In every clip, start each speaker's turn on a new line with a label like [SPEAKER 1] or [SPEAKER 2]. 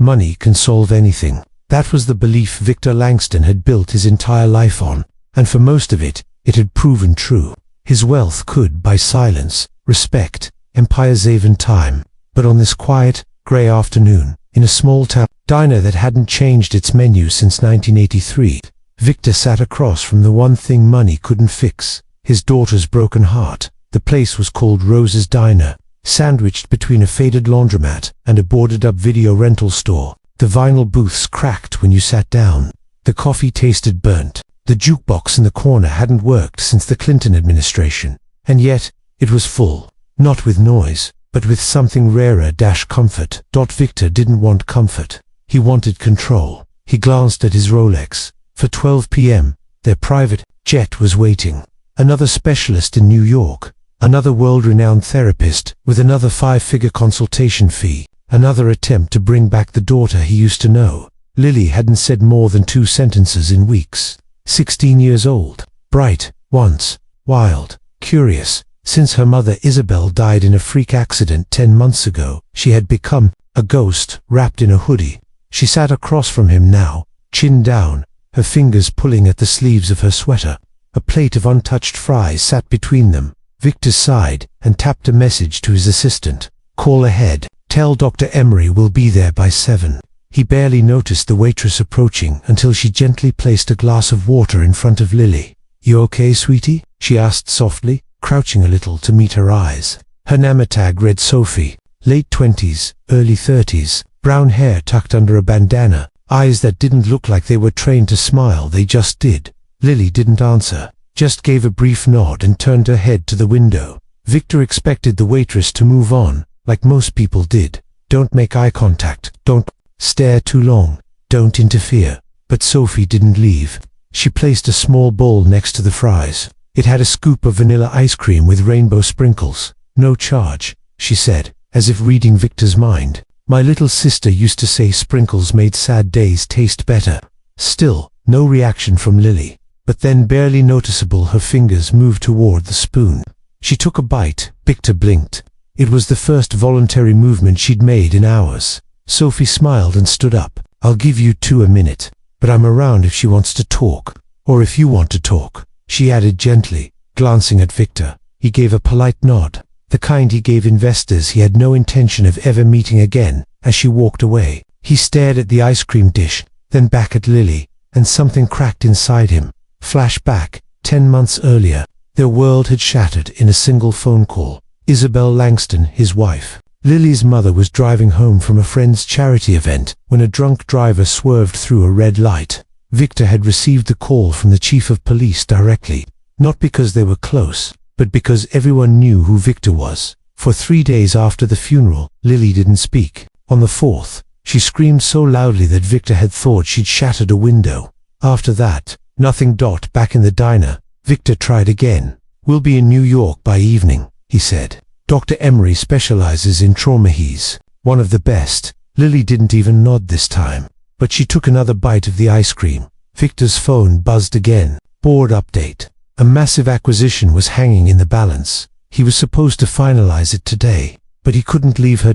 [SPEAKER 1] Money can solve anything. That was the belief Victor Langston had built his entire life on, and for most of it, it had proven true. His wealth could buy silence, respect, empires even time. But on this quiet, grey afternoon, in a small-town diner that hadn't changed its menu since 1983, Victor sat across from the one thing money couldn't fix, his daughter's broken heart. The place was called Rose's Diner, sandwiched between a faded laundromat and a boarded-up video rental store. The vinyl booths cracked when you sat down. The coffee tasted burnt. The jukebox in the corner hadn't worked since the Clinton administration. And yet, it was full. Not with noise, but with something rarer - comfort. Victor didn't want comfort. He wanted control. He glanced at his Rolex. For 12 p.m., their private jet was waiting. Another specialist in New York. Another world-renowned therapist with another 5-figure consultation fee. Another attempt to bring back the daughter he used to know. Lily hadn't said more than 2 sentences in weeks. 16 years old. Bright, once. Wild. Curious. Since her mother Isabel died in a freak accident 10 months ago, she had become a ghost wrapped in a hoodie. She sat across from him now, chin down, her fingers pulling at the sleeves of her sweater. A plate of untouched fries sat between them. Victor sighed and tapped a message to his assistant. Call ahead. Tell Dr. Emery we'll be there by 7. He barely noticed the waitress approaching until she gently placed a glass of water in front of Lily. You okay, sweetie? She asked softly, crouching a little to meet her eyes. Her name tag read Sophie. Late 20s, early 30s, brown hair tucked under a bandana, eyes that didn't look like they were trained to smile, they just did. Lily didn't answer, just gave a brief nod and turned her head to the window. Victor expected the waitress to move on, like most people did. Don't make eye contact, don't stare too long, don't interfere. But Sophie didn't leave. She placed a small bowl next to the fries. It had a scoop of vanilla ice cream with rainbow sprinkles. No charge, she said, as if reading Victor's mind. My little sister used to say sprinkles made sad days taste better. Still, no reaction from Lily. But then, barely noticeable, her fingers moved toward the spoon. She took a bite. Victor blinked. It was the first voluntary movement she'd made in hours. Sophie smiled and stood up. I'll give you 2 a minute, but I'm around if she wants to talk. Or if you want to talk, she added gently, glancing at Victor. He gave a polite nod, the kind he gave investors he had no intention of ever meeting again. As she walked away, he stared at the ice cream dish, then back at Lily, and something cracked inside him. Flashback, 10 months earlier, their world had shattered in a single phone call. Isabel Langston, his wife. Lily's mother was driving home from a friend's charity event when a drunk driver swerved through a red light. Victor had received the call from the chief of police directly, not because they were close, but because everyone knew who Victor was. For 3 days after the funeral, Lily didn't speak. On the 4th, she screamed so loudly that Victor had thought she'd shattered a window. After that, nothing. Back in the diner, Victor tried again. We'll be in New York by evening, he said. Dr. Emery specializes in trauma. He's one of the best. Lily didn't even nod this time, but she took another bite of the ice cream. Victor's phone buzzed again. Board update. A massive acquisition was hanging in the balance. He was supposed to finalize it today, but he couldn't leave her.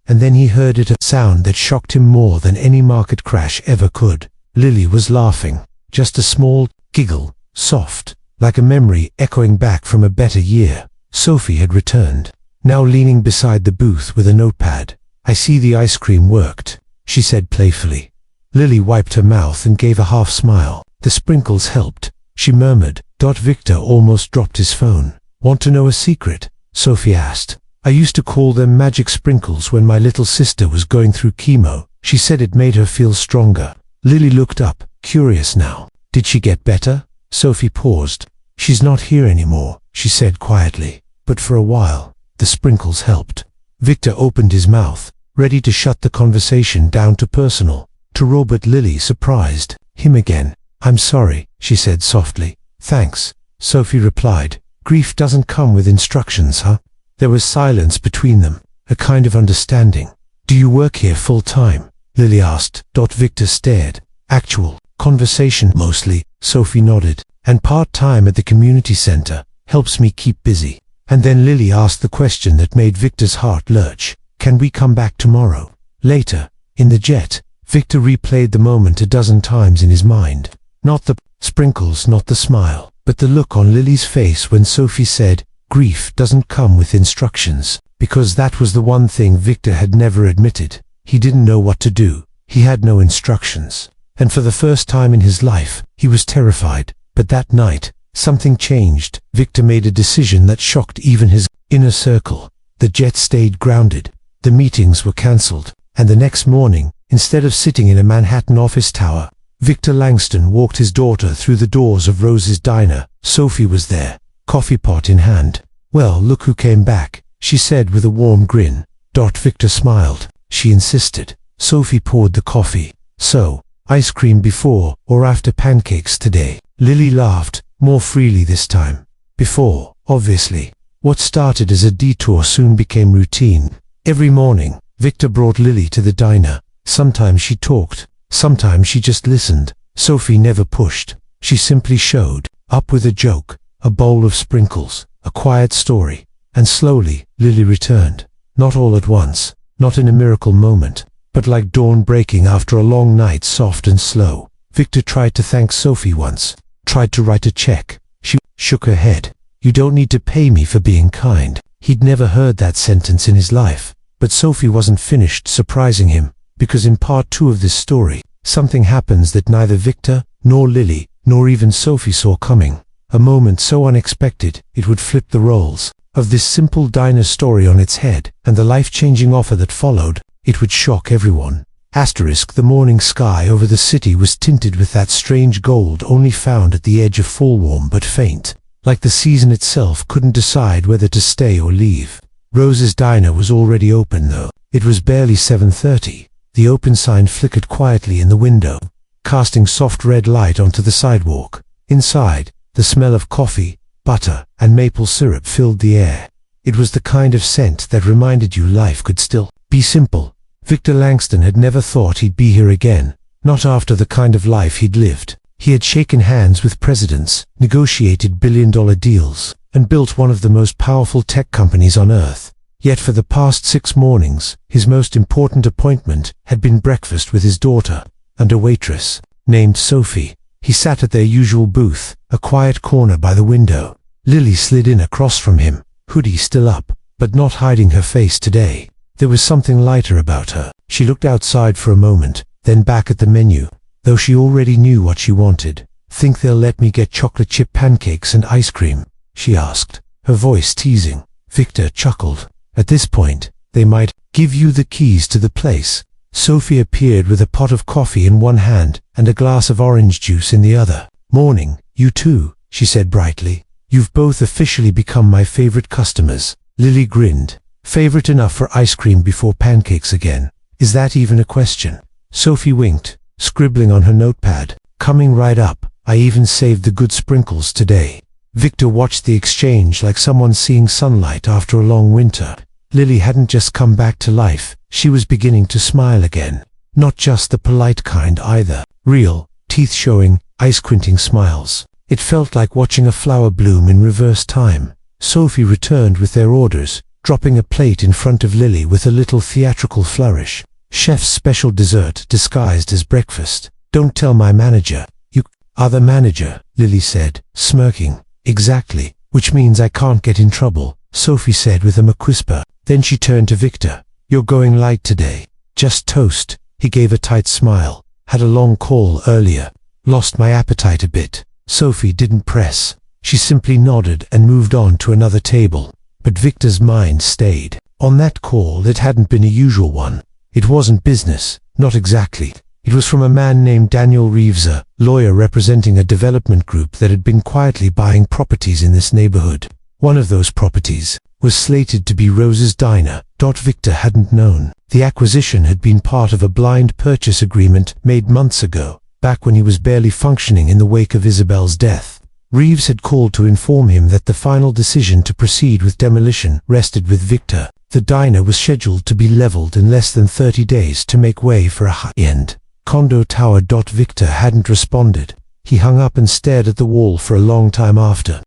[SPEAKER 1] And then he heard it, a sound that shocked him more than any market crash ever could. Lily was laughing. Just a small giggle, soft, like a memory echoing back from a better year. Sophie had returned, now leaning beside the booth with a notepad. I see the ice cream worked, she said playfully. Lily wiped her mouth and gave a half smile. The sprinkles helped, she murmured. Victor almost dropped his phone. Want to know a secret? Sophie asked. I used to call them magic sprinkles when my little sister was going through chemo. She said it made her feel stronger. Lily looked up, curious now. Did she get better? Sophie paused. She's not here anymore, she said quietly. But for a while, the sprinkles helped. Victor opened his mouth, ready to shut the conversation down to personal. To Robert. Lily surprised him again. I'm sorry, she said softly. Thanks, Sophie replied. Grief doesn't come with instructions, huh? There was silence between them, a kind of understanding. Do you work here full time? Lily asked. Victor stared. Actual conversation mostly, Sophie nodded. And part-time at the community center. Helps me keep busy. And then Lily asked the question that made Victor's heart lurch. Can we come back tomorrow? Later, In the jet, Victor replayed the moment a dozen times in his mind. Not the sprinkles, not the smile, but the look on Lily's face when Sophie said, "Grief doesn't come with instructions," because that was the one thing Victor had never admitted. He didn't know what to do. He had no instructions. And for the first time in his life, he was terrified. But that night, something changed. Victor made a decision that shocked even his inner circle. The jet stayed grounded. The meetings were cancelled. And the next morning, instead of sitting in a Manhattan office tower, Victor Langston walked his daughter through the doors of Rose's diner. Sophie was there, coffee pot in hand. "Well, look who came back," she said with a warm grin. Victor smiled. She insisted. Sophie poured the coffee. "So, ice cream before or after pancakes today?" Lily laughed, more freely this time. "Before, obviously." What started as a detour soon became routine. Every morning, Victor brought Lily to the diner. Sometimes she talked, sometimes she just listened. Sophie never pushed. She simply showed up with a joke, a bowl of sprinkles, a quiet story. And slowly, Lily returned. Not all at once, not in a miracle moment, but like dawn breaking after a long night, soft and slow. Victor tried to thank Sophie once, tried to write a check. She shook her head. "You don't need to pay me for being kind." He'd never heard that sentence in his life. But Sophie wasn't finished surprising him, because in part 2 of this story, something happens that neither Victor, nor Lily, nor even Sophie saw coming. A moment so unexpected, it would flip the roles of this simple diner story on its head, and the life-changing offer that followed, it would shock everyone. The morning sky over the city was tinted with that strange gold only found at the edge of fall, warm but faint. Like the season itself couldn't decide whether to stay or leave. Rose's diner was already open though. It was barely 7:30. The open sign flickered quietly in the window, casting soft red light onto the sidewalk. Inside, the smell of coffee, butter, and maple syrup filled the air. It was the kind of scent that reminded you life could still be simple. Victor Langston had never thought he'd be here again, not after the kind of life he'd lived. He had shaken hands with presidents, negotiated billion-dollar deals, and built one of the most powerful tech companies on earth. Yet for the past 6 mornings, his most important appointment had been breakfast with his daughter, and a waitress, named Sophie. He sat at their usual booth, a quiet corner by the window. Lily slid in across from him, hoodie still up, but not hiding her face today. There was something lighter about her. She looked outside for a moment, then back at the menu, though she already knew what she wanted. "Think they'll let me get chocolate chip pancakes and ice cream?" she asked, her voice teasing. Victor chuckled. At this point, they might give you the keys to the place. Sophie appeared with a pot of coffee in one hand and a glass of orange juice in the other. "Morning, you two," she said brightly. "You've both officially become my favorite customers." Lily grinned. "Favorite enough for ice cream before pancakes again. Is that even a question?" Sophie winked, scribbling on her notepad. "Coming right up. I even saved the good sprinkles today." Victor watched the exchange like someone seeing sunlight after a long winter. Lily hadn't just come back to life. She was beginning to smile again. Not just the polite kind either. Real, teeth-showing, ice-squinting smiles. It felt like watching a flower bloom in reverse time. Sophie returned with their orders, dropping a plate in front of Lily with a little theatrical flourish. "Chef's special dessert disguised as breakfast. Don't tell my manager." "You are the manager," Lily said, smirking. "Exactly, which means I can't get in trouble," Sophie said with a McWhisper. Then she turned to Victor. "You're going light today." "Just toast." He gave a tight smile. "Had a long call earlier. Lost my appetite a bit." Sophie didn't press. She simply nodded and moved on to another table. But Victor's mind stayed. On that call, it hadn't been a usual one. It wasn't business, not exactly. It was from a man named Daniel Reeves, a lawyer representing a development group that had been quietly buying properties in this neighborhood. One of those properties was slated to be Rose's diner. Victor hadn't known. The acquisition had been part of a blind purchase agreement made months ago, back when he was barely functioning in the wake of Isabel's death. Reeves had called to inform him that the final decision to proceed with demolition rested with Victor. The diner was scheduled to be leveled in less than 30 days to make way for a high-end condo tower. Victor hadn't responded. He hung up and stared at the wall for a long time after.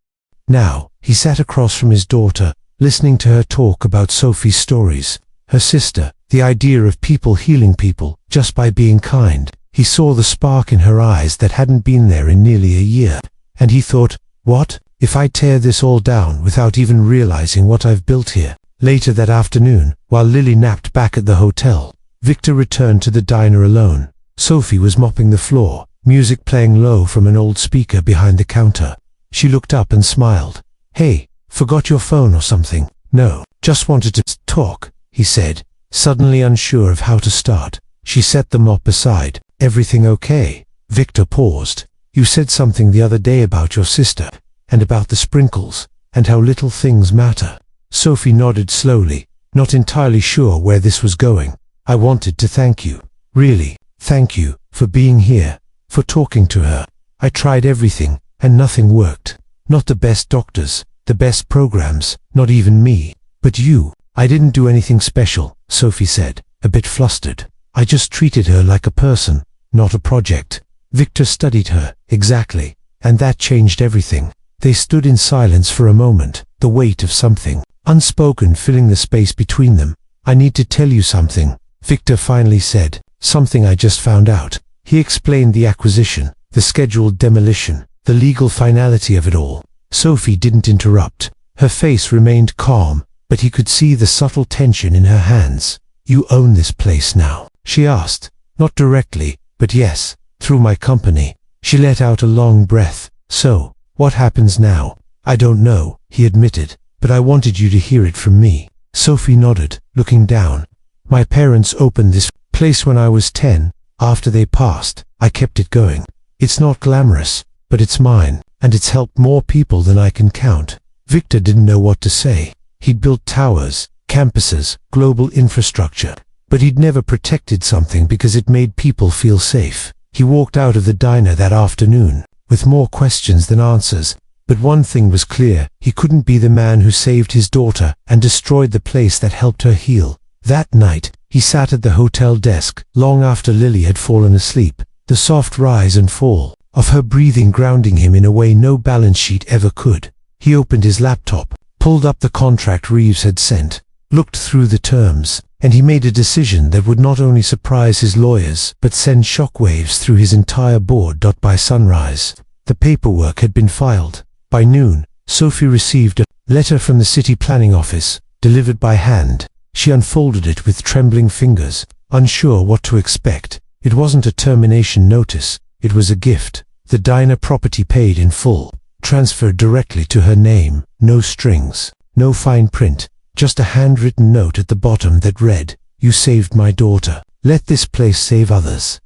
[SPEAKER 1] Now, he sat across from his daughter, listening to her talk about Sophie's stories. Her sister, The idea of people healing people just by being kind. He saw the spark in her eyes that hadn't been there in nearly a year. And he thought, what if I tear this all down without even realizing what I've built here? Later that afternoon, while Lily napped back at the hotel, Victor returned to the diner alone. Sophie was mopping the floor, music playing low from an old speaker behind the counter. She looked up and smiled. Hey, forgot your phone or something? No, just wanted to talk, he said, suddenly unsure of how to start. She set the mop aside. Everything okay? Victor paused. You said something the other day about your sister, and about the sprinkles, and how little things matter. Sophie nodded slowly, not entirely sure where this was going. I wanted to thank you. Really, thank you, for being here, for talking to her. I tried everything, and nothing worked. Not the best doctors, the best programs, not even me. But you. I didn't do anything special, Sophie said, a bit flustered. I just treated her like a person, not a project. Victor studied her, exactly, and that changed everything. They stood in silence for a moment, the weight of something unspoken filling the space between them. I need to tell you something, Victor finally said, something I just found out. He explained the acquisition, the scheduled demolition, the legal finality of it all. Sophie didn't interrupt. Her face remained calm, but he could see the subtle tension in her hands. You own this place now? She asked, not directly, but yes, through my company. She let out a long breath. So, what happens now? I don't know, he admitted, but I wanted you to hear it from me. Sophie nodded, looking down. My parents opened this place when I was 10. After they passed, I kept it going. It's not glamorous, but it's mine, and it's helped more people than I can count. Victor didn't know what to say. He'd built towers, campuses, global infrastructure, but he'd never protected something because it made people feel safe. He walked out of the diner that afternoon, with more questions than answers, but one thing was clear: he couldn't be the man who saved his daughter and destroyed the place that helped her heal. That night, he sat at the hotel desk, long after Lily had fallen asleep, the soft rise and fall of her breathing grounding him in a way no balance sheet ever could. He opened his laptop, pulled up the contract Reeves had sent, looked through the terms, and he made a decision that would not only surprise his lawyers, but send shockwaves through his entire board. By sunrise, the paperwork had been filed. By noon, Sophie received a letter from the city planning office, delivered by hand. She unfolded it with trembling fingers, unsure what to expect. It wasn't a termination notice, it was a gift. The diner property paid in full, transferred directly to her name, no strings, no fine print, just a handwritten note at the bottom that read, "You saved my daughter. Let this place save others."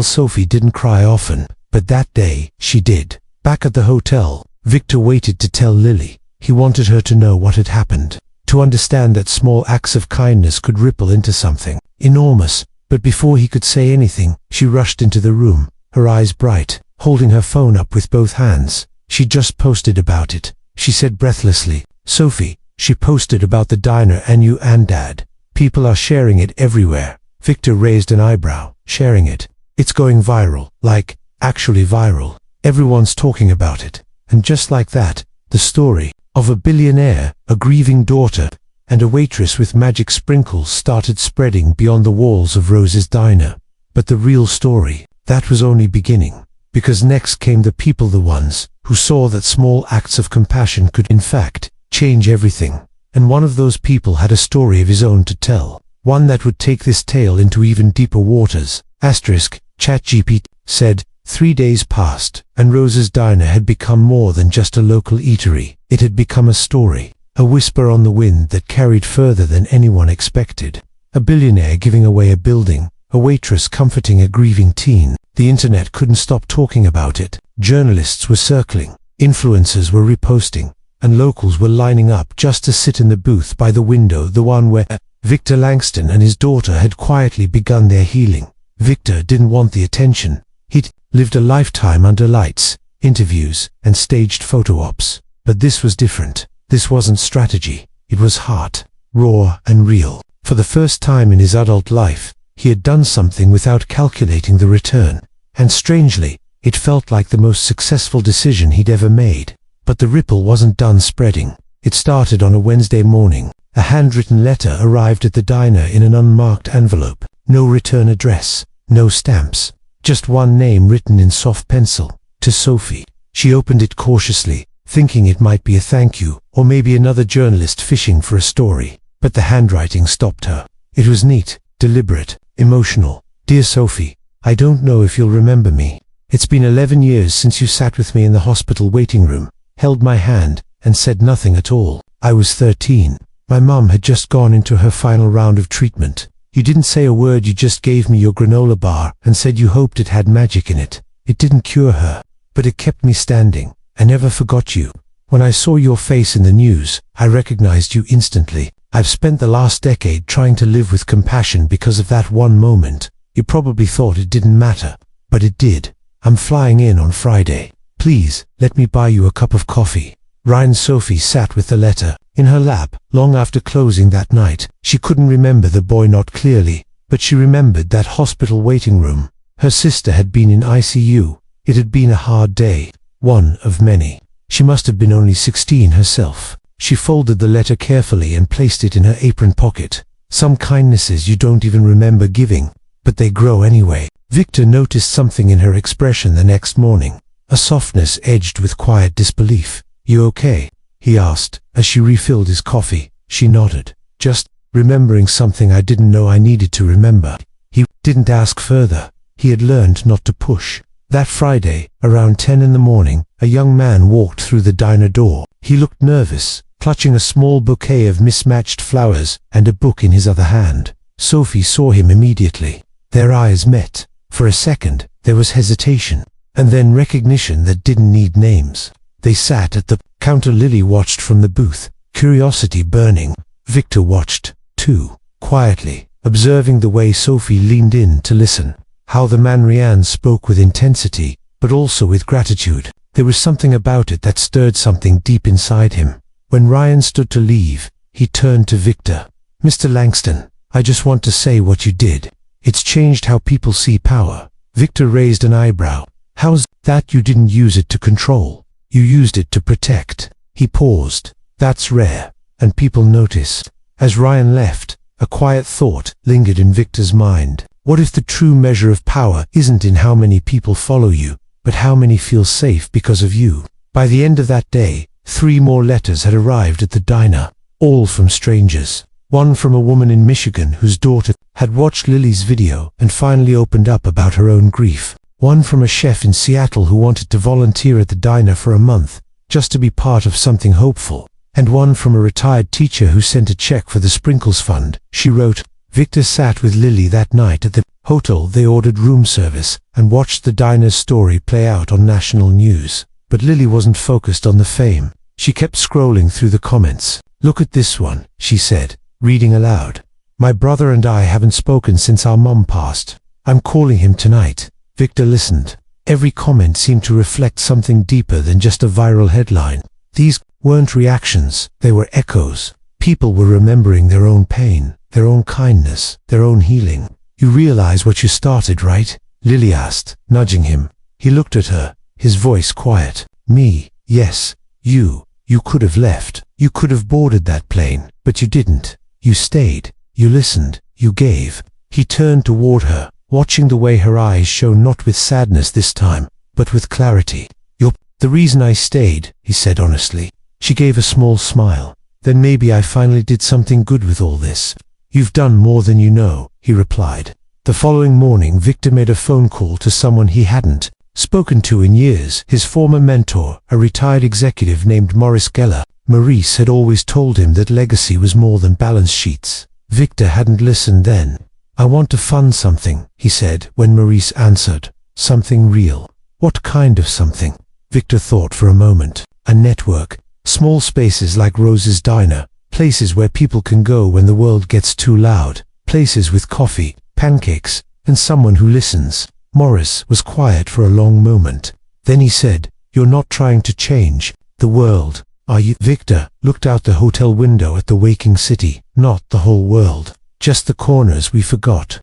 [SPEAKER 1] Sophie didn't cry often, but that day, she did. Back at the hotel, Victor waited to tell Lily. He wanted her to know what had happened, to understand that small acts of kindness could ripple into something enormous. But before he could say anything, she rushed into the room, her eyes bright, holding her phone up with both hands. She just posted about it, she said breathlessly. Sophie, she posted about the diner and you and Dad. People are sharing it everywhere. Victor raised an eyebrow. Sharing it? It's going viral, like, actually viral. Everyone's talking about it. And just like that, the story of a billionaire, a grieving daughter, and a waitress with magic sprinkles started spreading beyond the walls of Rose's diner. But the real story, that was only beginning. Because next came the people, the ones who saw that small acts of compassion could, in fact, change everything. And one of those people had a story of his own to tell, one that would take this tale into even deeper waters. ChatGPT said, 3 days passed, and Rose's diner had become more than just a local eatery. It had become a story, a whisper on the wind that carried further than anyone expected. A billionaire giving away a building, a waitress comforting a grieving teen. The internet couldn't stop talking about it. Journalists were circling, influencers were reposting, and locals were lining up just to sit in the booth by the window, the one where Victor Langston and his daughter had quietly begun their healing. Victor didn't want the attention. He'd lived a lifetime under lights, interviews, and staged photo ops. But this was different. This wasn't strategy. It was heart, raw and real. For the first time in his adult life, he had done something without calculating the return. And strangely, it felt like the most successful decision he'd ever made. But the ripple wasn't done spreading. It started on a Wednesday morning, A handwritten letter arrived at the diner in an unmarked envelope. No return address, no stamps, just one name written in soft pencil, to Sophie. She opened it cautiously, thinking it might be a thank you, or maybe another journalist fishing for a story. But the handwriting stopped her. It was neat, deliberate, emotional. Dear Sophie, I don't know if you'll remember me. It's been 11 years since you sat with me in the hospital waiting room, held my hand, and said nothing at all. I was 13. My mum had just gone into her final round of treatment. You didn't say a word, you just gave me your granola bar and said you hoped it had magic in it. It didn't cure her, but it kept me standing. I never forgot you. When I saw your face in the news, I recognized you instantly. I've spent the last decade trying to live with compassion because of that one moment. You probably thought it didn't matter, but it did. I'm flying in on Friday. Please, let me buy you a cup of coffee. Ryan. Sophie sat with the letter in her lap. Long after closing that night, she couldn't remember the boy, not clearly, but she remembered that hospital waiting room. Her sister had been in ICU. It had been a hard day, one of many. She must have been only 16 herself. She folded the letter carefully and placed it in her apron pocket. Some kindnesses you don't even remember giving, but they grow anyway. Victor noticed something in her expression the next morning, a softness edged with quiet disbelief. You okay? He asked, as she refilled his coffee. She nodded. Just remembering something I didn't know I needed to remember. He didn't ask further. He had learned not to push. That Friday, around 10 in the morning, a young man walked through the diner door. He looked nervous, clutching a small bouquet of mismatched flowers and a book in his other hand. Sophie saw him immediately. Their eyes met. For a second, there was hesitation, and then recognition that didn't need names. They sat at the counter. Lily watched from the booth, curiosity burning. Victor watched, too, quietly, observing the way Sophie leaned in to listen, how the man Ryan spoke with intensity, but also with gratitude. There was something about it that stirred something deep inside him. When Ryan stood to leave, he turned to Victor. Mr. Langston, I just want to say what you did. It's changed how people see power. Victor raised an eyebrow. How's that? You didn't use it to control. You used it to protect. He paused. That's rare, and people noticed. As Ryan left, a quiet thought lingered in Victor's mind. What if the true measure of power isn't in how many people follow you, but how many feel safe because of you? By the end of that day, 3 more letters had arrived at the diner, all from strangers. One from a woman in Michigan whose daughter had watched Lily's video and finally opened up about her own grief. One from a chef in Seattle who wanted to volunteer at the diner for a month, just to be part of something hopeful. And one from a retired teacher who sent a check for the Sprinkles Fund. She wrote, Victor sat with Lily that night at the hotel. They ordered room service and watched the diner's story play out on national news. But Lily wasn't focused on the fame. She kept scrolling through the comments. Look at this one, she said, reading aloud. My brother and I haven't spoken since our mom passed. I'm calling him tonight. Victor listened. Every comment seemed to reflect something deeper than just a viral headline. These weren't reactions, they were echoes. People were remembering their own pain, their own kindness, their own healing. You realize what you started, right? Lily asked, nudging him. He looked at her, his voice quiet. Me, yes, you could have left. You could have boarded that plane, but you didn't. You stayed, you listened, you gave. He turned toward her, watching the way her eyes shone not with sadness this time, but with clarity. You're the reason I stayed, he said honestly. She gave a small smile. Then maybe I finally did something good with all this. You've done more than you know, he replied. The following morning, Victor made a phone call to someone he hadn't spoken to in years, his former mentor, a retired executive named Maurice Geller. Maurice had always told him that legacy was more than balance sheets. Victor hadn't listened then. I want to fund something, he said when Maurice answered. Something real. What kind of something? Victor thought for a moment. A network. Small spaces like Rose's Diner. Places where people can go when the world gets too loud. Places with coffee, pancakes, and someone who listens. Maurice was quiet for a long moment. Then he said, You're not trying to change the world, are you? Victor looked out the hotel window at the waking city. Not the whole world. Just the corners we forgot.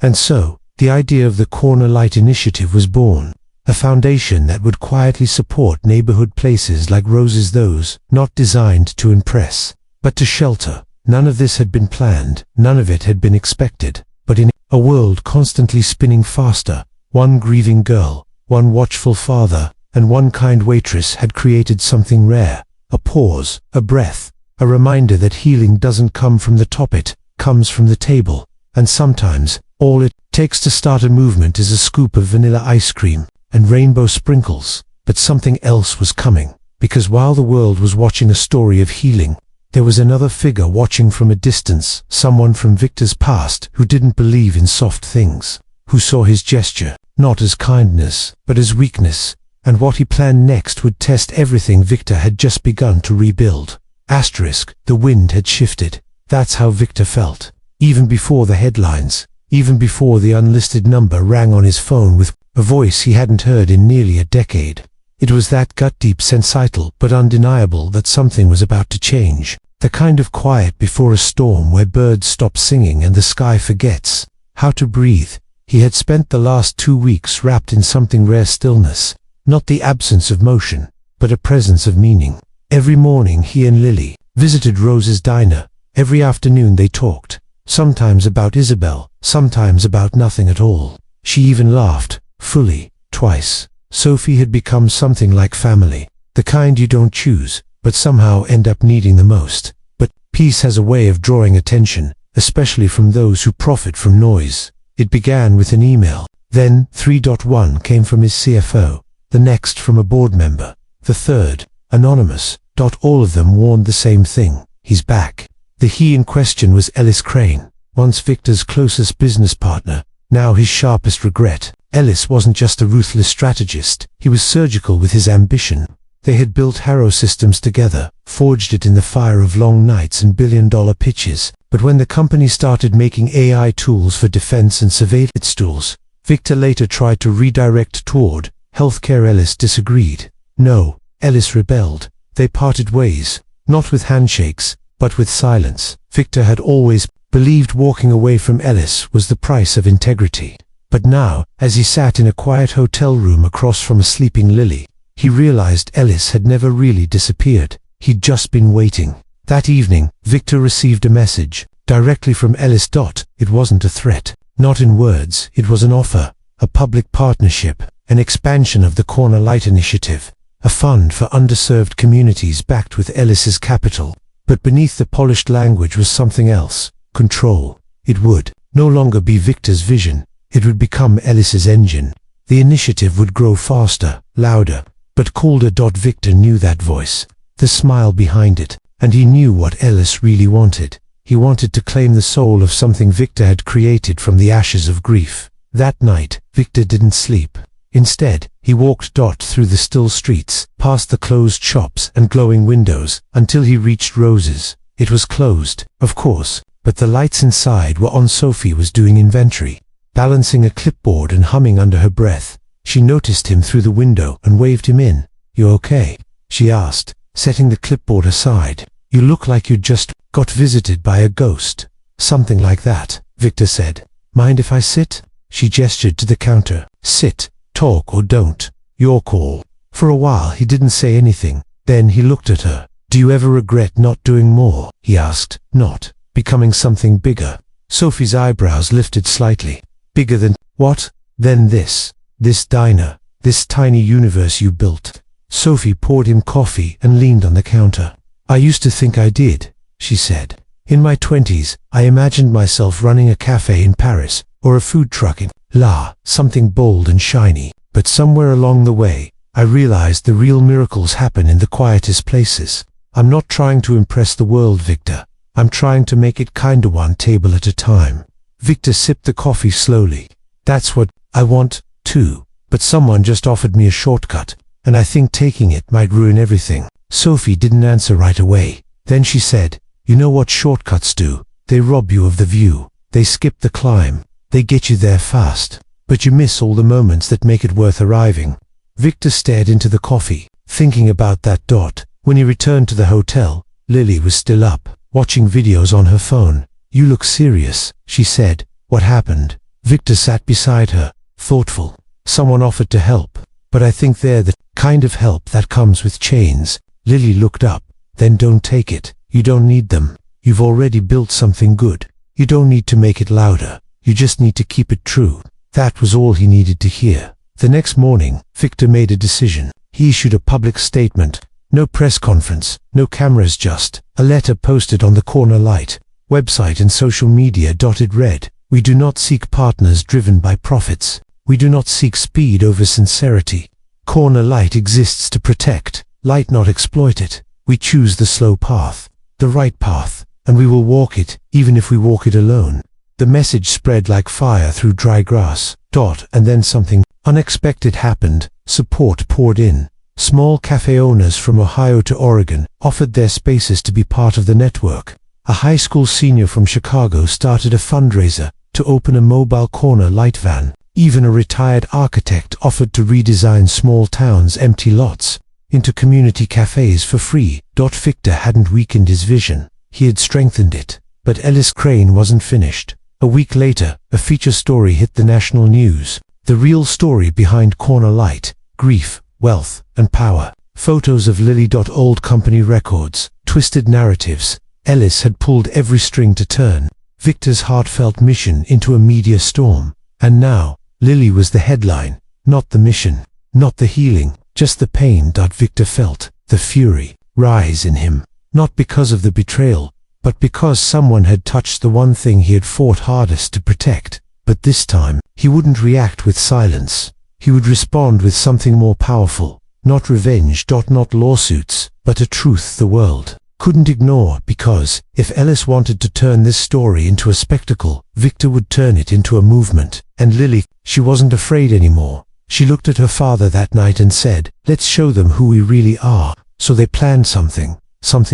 [SPEAKER 1] And so, the idea of the Corner Light Initiative was born, a foundation that would quietly support neighborhood places like Rose's, those not designed to impress, but to shelter. None of this had been planned, none of it had been expected, but in a world constantly spinning faster, one grieving girl, one watchful father, and one kind waitress had created something rare, a pause, a breath, a reminder that healing doesn't come from the top, it comes from the table, and sometimes, all it takes to start a movement is a scoop of vanilla ice cream and rainbow sprinkles. But something else was coming, because while the world was watching a story of healing, there was another figure watching from a distance, someone from Victor's past who didn't believe in soft things, who saw his gesture, not as kindness, but as weakness, and what he planned next would test everything Victor had just begun to rebuild. The wind had shifted. That's how Victor felt. Even before the headlines, even before the unlisted number rang on his phone with a voice he hadn't heard in nearly a decade. It was that gut-deep sensible but undeniable that something was about to change. The kind of quiet before a storm where birds stop singing and the sky forgets how to breathe. He had spent the last 2 weeks wrapped in something rare: stillness. Not the absence of motion, but a presence of meaning. Every morning he and Lily visited Rose's diner. Every afternoon they talked, sometimes about Isabel, sometimes about nothing at all. She even laughed, fully, twice. Sophie had become something like family, the kind you don't choose, but somehow end up needing the most. But peace has a way of drawing attention, especially from those who profit from noise. It began with an email, then 3.1 came from his CFO, the next from a board member, the third, anonymous. All of them warned the same thing: he's back. The he in question was Ellis Crane, once Victor's closest business partner, now his sharpest regret. Ellis wasn't just a ruthless strategist, he was surgical with his ambition. They had built Harrow Systems together, forged it in the fire of long nights and billion-dollar pitches, but when the company started making AI tools for defense and surveillance tools, Victor later tried to redirect toward healthcare. Ellis disagreed. No, Ellis rebelled. They parted ways, not with handshakes, but with silence. Victor had always believed walking away from Ellis was the price of integrity. But now, as he sat in a quiet hotel room across from a sleeping Lily, he realized Ellis had never really disappeared. He'd just been waiting. That evening, Victor received a message, directly from Ellis. It wasn't a threat. Not in words, it was an offer. A public partnership, an expansion of the Corner Light Initiative, a fund for underserved communities backed with Ellis's capital. But beneath the polished language was something else: control. It would no longer be Victor's vision. It would become Ellis's engine. The initiative would grow faster, louder, but colder. Victor knew that voice, the smile behind it, and he knew what Ellis really wanted. He wanted to claim the soul of something Victor had created from the ashes of grief. That night, Victor didn't sleep. Instead, he walked through the still streets, past the closed shops and glowing windows, until he reached Rose's. It was closed, of course, but the lights inside were on. Sophie was doing inventory, balancing a clipboard and humming under her breath. She noticed him through the window and waved him in. "You okay?" she asked, setting the clipboard aside. "You look like you just got visited by a ghost." "Something like that," Victor said. "Mind if I sit?" She gestured to the counter. "Sit. Talk or don't. Your call." For a while he didn't say anything. Then he looked at her. "Do you ever regret not doing more?" he asked. "Not becoming something bigger?" Sophie's eyebrows lifted slightly. "Bigger than what?" "Then this diner, this tiny universe you built." Sophie poured him coffee and leaned on the counter. "I used to think I did," she said. "In my 20s, I imagined myself running a café in Paris, or a food truck in something bold and shiny. But somewhere along the way, I realized the real miracles happen in the quietest places. I'm not trying to impress the world, Victor. I'm trying to make it kinda one table at a time." Victor sipped the coffee slowly. "That's what I want, too. But someone just offered me a shortcut, and I think taking it might ruin everything." Sophie didn't answer right away. Then she said, "You know what shortcuts do? They rob you of the view. They skip the climb. They get you there fast. But you miss all the moments that make it worth arriving." Victor stared into the coffee, thinking about that. When he returned to the hotel, Lily was still up, watching videos on her phone. "You look serious," she said. "What happened?" Victor sat beside her, thoughtful. "Someone offered to help, but I think they're the kind of help that comes with chains." Lily looked up. "Then don't take it. You don't need them. You've already built something good. You don't need to make it louder. You just need to keep it true. That was all he needed to hear. The next morning, Victor made a decision. He issued a public statement. No press conference, no cameras, just a letter posted on the Corner Light website and social media. It read, "We do not seek partners driven by profits. We do not seek speed over sincerity. Corner Light exists to protect, light not exploit it. We choose the slow path, the right path, and we will walk it, even if we walk it alone." The message spread like fire through dry grass. And then something unexpected happened. Support poured in. Small cafe owners from Ohio to Oregon offered their spaces to be part of the network. A high school senior from Chicago started a fundraiser to open a mobile Corner Light van. Even a retired architect offered to redesign small towns' empty lots into community cafes for free. Victor hadn't weakened his vision. He had strengthened it. But Ellis Crane wasn't finished. A week later, a feature story hit the national news. The real story behind Corner Light: grief, wealth, and power. Photos of Lily. Old company records, twisted narratives. Ellis had pulled every string to turn Victor's heartfelt mission into a media storm. And now, Lily was the headline. Not the mission, not the healing, just the pain. Victor felt the fury rise in him, not because of the betrayal, but because someone had touched the one thing he had fought hardest to protect. But this time, he wouldn't react with silence. He would respond with something more powerful. Not revenge. Not lawsuits, but a truth the world couldn't ignore, because if Ellis wanted to turn this story into a spectacle, Victor would turn it into a movement. And Lily, she wasn't afraid anymore. She looked at her father that night and said, "Let's show them who we really are." So they planned something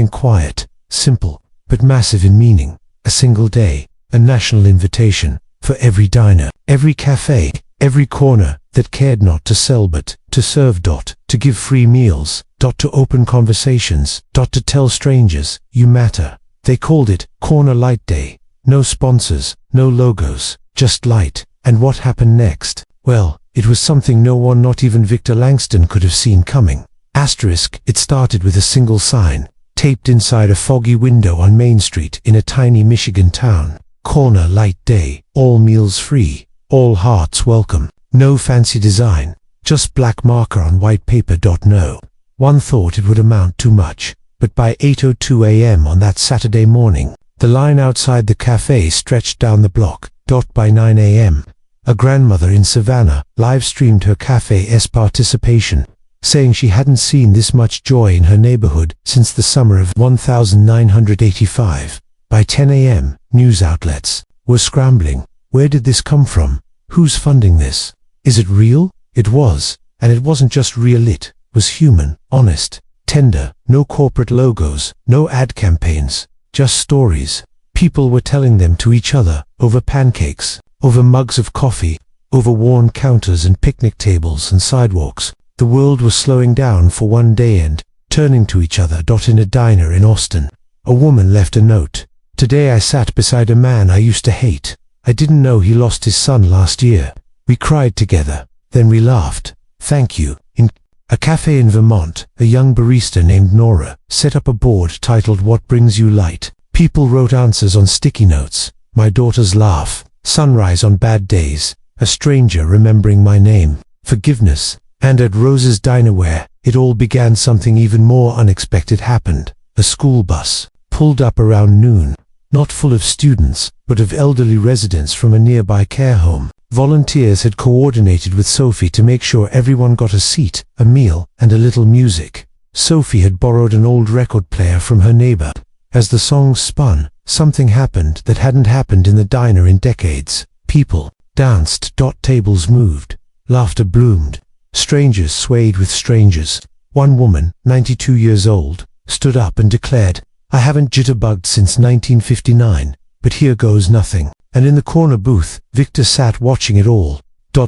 [SPEAKER 1] quiet, simple, but massive in meaning. A single day, a national invitation for every diner, every cafe, every corner that cared not to sell but to serve. To give free meals. To open conversations. To tell strangers, you matter. They called it Corner Light Day. No sponsors, no logos, just light. And what happened next? Well, it was something no one, not even Victor Langston, could have seen coming. It started with a single sign, taped inside a foggy window on Main Street in a tiny Michigan town. Corner Light Day, all meals free, all hearts welcome. No fancy design, just black marker on white paper. No one thought it would amount to much, but by 8:02 a.m. on that Saturday morning, the line outside the cafe stretched down the block. By 9 a.m., a grandmother in Savannah live-streamed her cafe's participation, saying she hadn't seen this much joy in her neighborhood since the summer of 1985. By 10 a.m., news outlets were scrambling. Where did this come from? Who's funding this? Is it real? It was, and it wasn't just real, it was human, honest, tender. No corporate logos, no ad campaigns, just stories. People were telling them to each other, over pancakes, over mugs of coffee, over worn counters and picnic tables and sidewalks. The world was slowing down for one day and turning to each other. In a diner in Austin, a woman left a note. "Today I sat beside a man I used to hate. I didn't know he lost his son last year. We cried together, then we laughed. Thank you." In a cafe in Vermont, a young barista named Nora set up a board titled "What Brings You Light?" People wrote answers on sticky notes. "My daughter's laugh," "Sunrise on bad days," "A stranger remembering my name," "Forgiveness." And at Rose's Diner, where it all began, something even more unexpected happened. A school bus pulled up around noon, not full of students, but of elderly residents from a nearby care home. Volunteers had coordinated with Sophie to make sure everyone got a seat, a meal, and a little music. Sophie had borrowed an old record player from her neighbor. As the songs spun, something happened that hadn't happened in the diner in decades. People danced. Tables moved. Laughter bloomed. Strangers swayed with strangers. One woman, 92 years old, stood up and declared, "I haven't jitterbugged since 1959, but here goes nothing." And in the corner booth, Victor sat watching it all.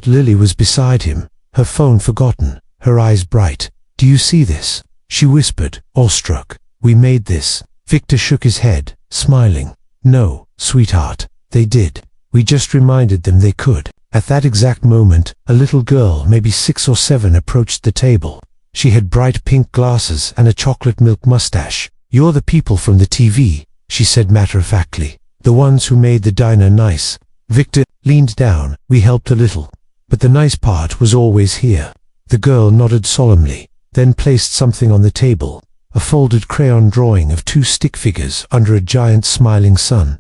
[SPEAKER 1] Lily was beside him, her phone forgotten, her eyes bright. "Do you see this?" she whispered, awestruck. "We made this." Victor shook his head, smiling. "No, sweetheart, they did. We just reminded them they could." At that exact moment, a little girl, maybe 6 or 7, approached the table. She had bright pink glasses and a chocolate milk mustache. "You're the people from the TV," she said matter-of-factly. "The ones who made the diner nice." Victor leaned down. "We helped a little. But the nice part was always here." The girl nodded solemnly, then placed something on the table, a folded crayon drawing of two stick figures under a giant smiling sun.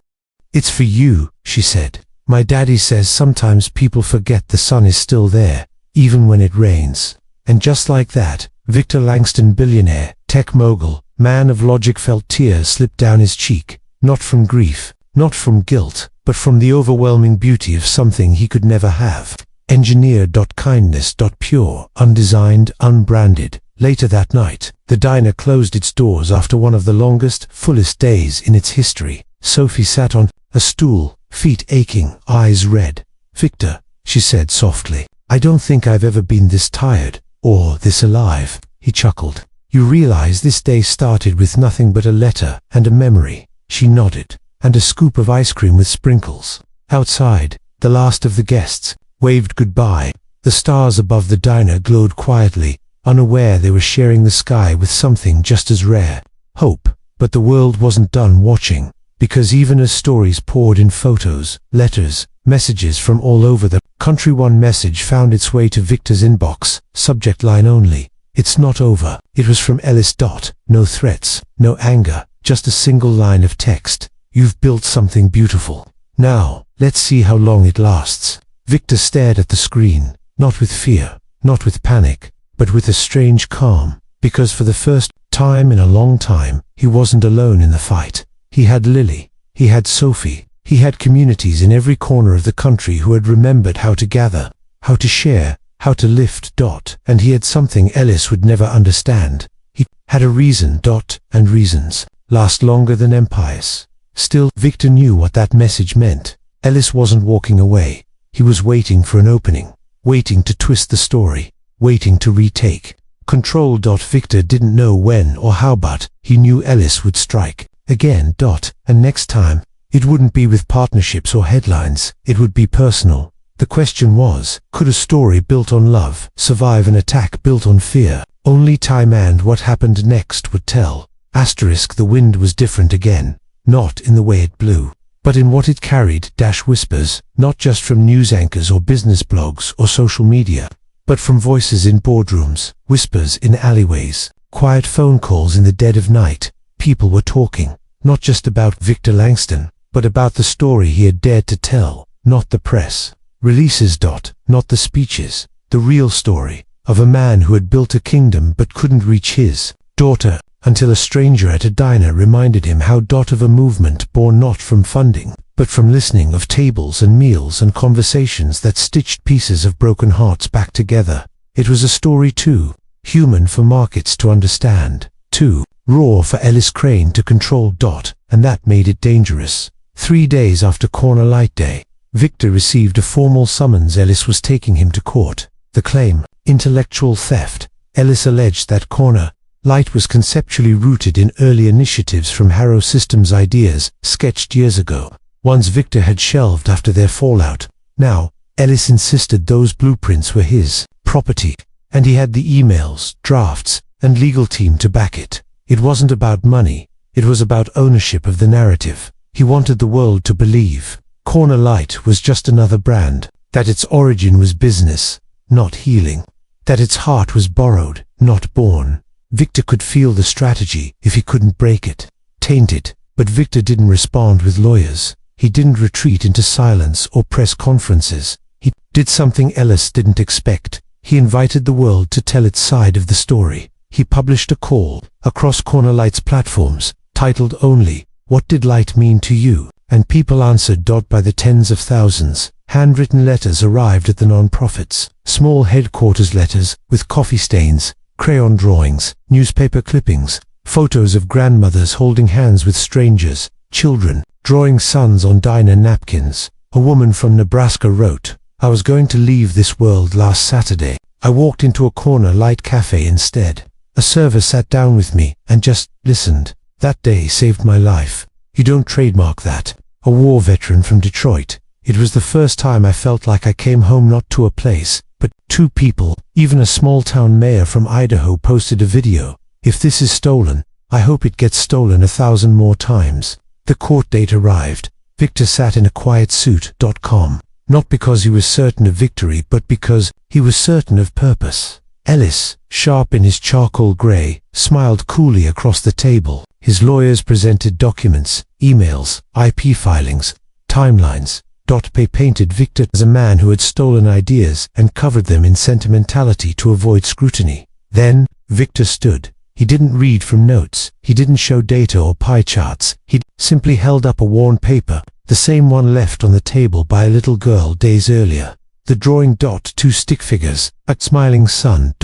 [SPEAKER 1] "It's for you," she said. "My daddy says sometimes people forget the sun is still there, even when it rains." And just like that, Victor Langston, billionaire, tech mogul, man of logic, felt tears slip down his cheek, not from grief, not from guilt, but from the overwhelming beauty of something he could never have. Engineer. Kindness. Undesigned, unbranded. Later that night, the diner closed its doors after one of the longest, fullest days in its history. Sophie sat on a stool, feet aching, eyes red. "Victor," she said softly, "I don't think I've ever been this tired, or this alive." He chuckled. "You realize this day started with nothing but a letter and a memory?" She nodded. "And a scoop of ice cream with sprinkles." Outside, the last of the guests waved goodbye. The stars above the diner glowed quietly, unaware they were sharing the sky with something just as rare, hope. But the world wasn't done watching, because even as stories poured in, photos, letters, messages from all over the country, one message found its way to Victor's inbox, subject line only: "It's not over." It was from Ellis. No threats, no anger, just a single line of text: "You've built something beautiful. Now, let's see how long it lasts." Victor stared at the screen, not with fear, not with panic, but with a strange calm, because for the first time in a long time, he wasn't alone in the fight. He had Lily, he had Sophie, he had communities in every corner of the country who had remembered how to gather, how to share, how to lift. And he had something Ellis would never understand. He had a reason. And reasons last longer than empires. Still, Victor knew what that message meant. Ellis wasn't walking away. He was waiting for an opening, waiting to twist the story, waiting to retake control. Victor didn't know when or how, but he knew Ellis would strike again. And next time, it wouldn't be with partnerships or headlines, it would be personal. The question was, could a story built on love survive an attack built on fear? Only time and what happened next would tell. The wind was different again, not in the way it blew, but in what it carried. Whispers, not just from news anchors or business blogs or social media, but from voices in boardrooms, whispers in alleyways, quiet phone calls in the dead of night. People were talking, not just about Victor Langston, but about the story he had dared to tell, not the press releases. Not the speeches, the real story of a man who had built a kingdom but couldn't reach his daughter, until a stranger at a diner reminded him how of a movement born not from funding, but from listening, of tables and meals and conversations that stitched pieces of broken hearts back together. It was a story too human for markets to understand, too raw for Ellis Crane to control. And that made it dangerous. 3 days after Corner Light Day, Victor received a formal summons. Ellis was taking him to court. The claim: intellectual theft. Ellis alleged that Corner Light was conceptually rooted in early initiatives from Harrow Systems ideas, sketched years ago, ones Victor had shelved after their fallout. Now, Ellis insisted those blueprints were his property, and he had the emails, drafts, and legal team to back it. It wasn't about money, it was about ownership of the narrative. He wanted the world to believe Corner Light was just another brand, that its origin was business, not healing, that its heart was borrowed, not born. Victor could feel the strategy if he couldn't break it, taint it, but Victor didn't respond with lawyers. He didn't retreat into silence or press conferences. He did something Ellis didn't expect. He invited the world to tell its side of the story. He published a call across Corner Light's platforms, titled only, "What did light mean to you?" And people answered. By the tens of thousands, handwritten letters arrived at the non-profits, small headquarters letters with coffee stains, crayon drawings, newspaper clippings, photos of grandmothers holding hands with strangers, children drawing suns on diner napkins. A woman from Nebraska wrote, "I was going to leave this world last Saturday. I walked into a Corner Light cafe instead. A server sat down with me and just listened. That day saved my life." You don't trademark that. A war veteran from Detroit. "It was the first time I felt like I came home, not to a place, but to people." Even a small-town mayor from Idaho posted a video. "If this is stolen, I hope it gets stolen 1,000 more times." The court date arrived. Victor sat in a quiet suit.com, not because he was certain of victory, but because he was certain of purpose. Ellis, sharp in his charcoal grey, smiled coolly across the table. His lawyers presented documents, emails, IP filings, timelines. Pay painted Victor as a man who had stolen ideas and covered them in sentimentality to avoid scrutiny. Then, Victor stood. He didn't read from notes. He didn't show data or pie charts. He simply held up a worn paper, the same one left on the table by a little girl days earlier. The drawing, two stick figures, a smiling sun,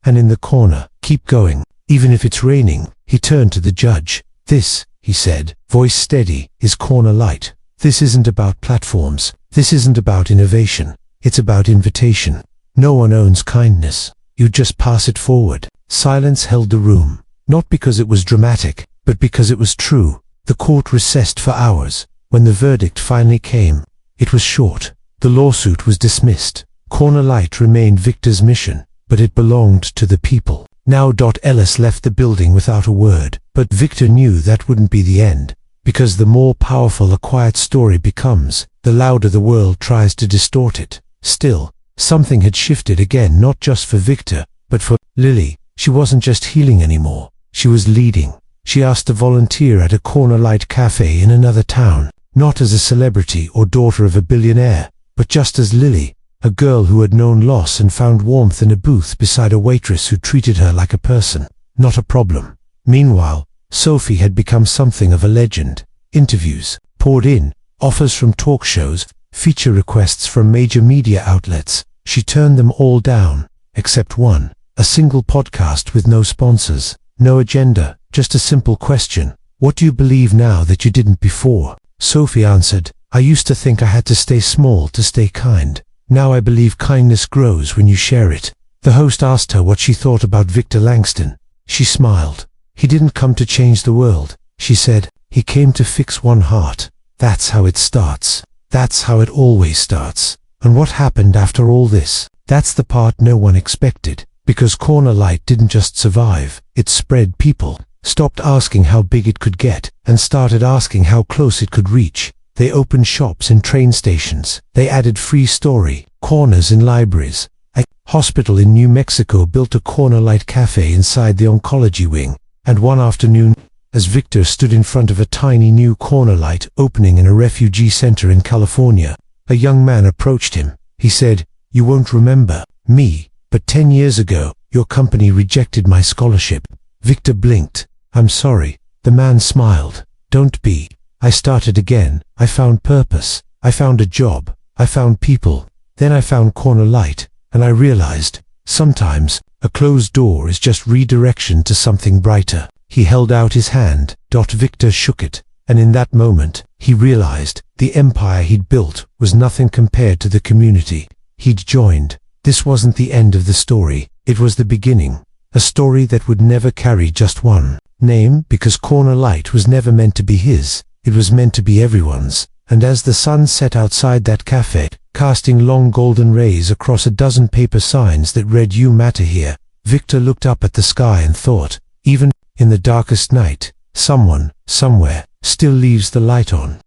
[SPEAKER 1] and in the corner, keep going, even if it's raining. He turned to the judge. This, he said, voice steady, is corner light. This isn't about platforms. This isn't about innovation. It's about invitation. No one owns kindness. You just pass it forward. Silence held the room, not because it was dramatic, but because it was true. The court recessed for hours. When the verdict finally came, it was short. The lawsuit was dismissed. Corner Light remained Victor's mission, but it belonged to the people. Now. Ellis left the building without a word, but Victor knew that wouldn't be the end, because the more powerful a quiet story becomes, the louder the world tries to distort it. Still, something had shifted again, not just for Victor, but for Lily. She wasn't just healing anymore. She was leading. She asked to volunteer at a corner light cafe in another town, not as a celebrity or daughter of a billionaire, but just as Lily, a girl who had known loss and found warmth in a booth beside a waitress who treated her like a person, not a problem. Meanwhile, Sophie had become something of a legend. Interviews poured in, offers from talk shows, feature requests from major media outlets. She turned them all down, except one. A single podcast with no sponsors, no agenda, just a simple question. What do you believe now that you didn't before? Sophie answered, I used to think I had to stay small to stay kind. Now I believe kindness grows when you share it. The host asked her what she thought about Victor Langston. She smiled. He didn't come to change the world, she said. He came to fix one heart. That's how it starts. That's how it always starts. And what happened after all this? That's the part no one expected. Because Corner Light didn't just survive, it spread. People stopped asking how big it could get and started asking how close it could reach. They opened shops in train stations. They added free story corners in libraries. A hospital in New Mexico built a Corner Light cafe inside the oncology wing. And one afternoon, as Victor stood in front of a tiny new Corner Light opening in a refugee center in California, a young man approached him. He said, "You won't remember me, but 10 years ago, your company rejected my scholarship." Victor blinked. "I'm sorry." The man smiled. "Don't be. I started again. I found purpose. I found a job. I found people. Then I found Corner Light, and I realized, sometimes, a closed door is just redirection to something brighter." He held out his hand. Victor shook it, and in that moment, he realized the empire he'd built was nothing compared to the community he'd joined. This wasn't the end of the story. It was the beginning. A story that would never carry just one name, because Corner Light was never meant to be his. It was meant to be everyone's. And as the sun set outside that cafe, casting long golden rays across a dozen paper signs that read "You matter here," Victor looked up at the sky and thought, even in the darkest night, someone, somewhere, still leaves the light on.